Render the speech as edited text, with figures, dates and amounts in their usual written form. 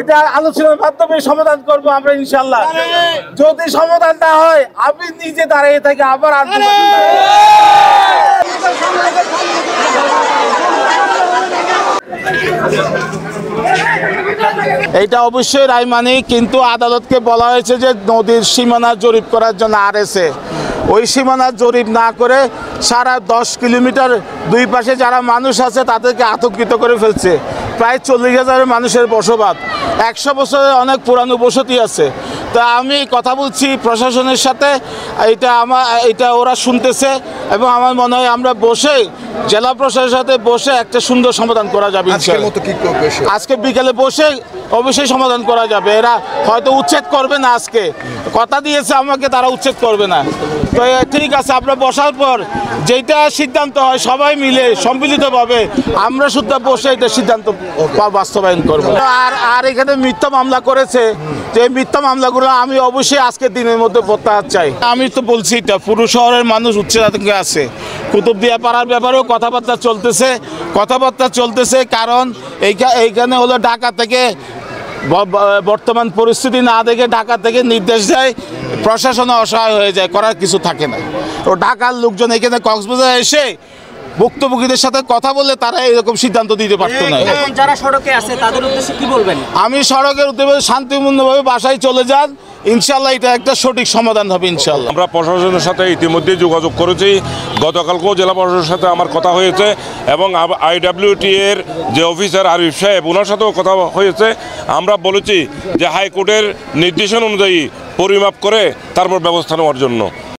এটা আলোচনার মাধ্যমে সমাধান করব আমরা ইনশাআল্লাহ। যদি সমাধান না হয় আমি নিজে দাঁড়িয়ে থাকি আবার আন্দোলন। এটা অবশ্যই রায় মানি, কিন্তু আদালতকে বলা হয়েছে যে নদীর সীমানা জরিপ করার জন্য আরএসএ ওই সীমানা জরিপ না করে সারা 10 কিলোমিটার দুই পাশে যারা মানুষ আছে তাদেরকে আতঙ্কিত করে ফেলছে। প্রায় 40,000 মানুষের বসবাস, 100 বছরের অনেক পুরানো বসতি আছে। তা আমি কথা বলছি প্রশাসনের সাথে, এটা ওরা শুনতেছে এবং আমার মনে হয় আমরা বসে জেলা প্রশাসনের সাথে বসে একটা সুন্দর সমাধান করা যাবে। আজকে বিকেলে বসে অবশ্যই সমাধান করা যাবে। এরা হয়তো উচ্ছেদ করবে না, আজকে কথা দিয়েছে আমাকে তারা উচ্ছেদ করবে না। তো ঠিক আছে, আমরা বসার পর যেটা সিদ্ধান্ত হয় সবাই মিলে সম্মিলিতভাবে আমরা শুধু বসে এটা সিদ্ধান্ত বাস্তবায়ন করবো। আর এখানে মিথ্যা মামলা করেছে, যে মিথ্যা মামলাগুলো আমি অবশ্যই আজকের দিনের মধ্যে প্রত্যাহার চাই। আমি তো বলছি এটা পুরো শহরের মানুষ উচ্ছেদ আতঙ্কে আছে। কুতুবদিয়া পাড়ার ব্যাপারেও কথাবার্তা চলতেছে, কারণ এইখানে হলো ঢাকা থেকে বর্তমান পরিস্থিতি না দেখে ঢাকা থেকে নির্দেশ দেয়, প্রশাসন অসহায় হয়ে যায়, করার কিছু থাকে না। তো ঢাকার লোকজন এখানে কক্সবাজার এসে ভুক্তভোগীদের সাথে কথা বললে তারা এরকম সিদ্ধান্ত দিতে পারতো না। যারা সড়কে আছে তাদের উদ্দেশ্যে কি বলবেন? আমি সড়কের উদ্দেশ্যে শান্তিপূর্ণভাবে বাসায় চলে যান, ইনশাল্লাহ এটা একটা সঠিক সমাধান হবে ইনশাল্লাহ। আমরা প্রশাসনের সাথে ইতিমধ্যে যোগাযোগ করেছি, গতকালকেও জেলা প্রশাসনের সাথে আমার কথা হয়েছে এবং IWT এর যে অফিসার আরিফ সাহেব ওনার সাথেও কথা হয়েছে। আমরা বলেছি যে হাইকোর্টের নির্দেশনা অনুযায়ী পরিমাপ করে তারপর ব্যবস্থা নেওয়ার জন্য।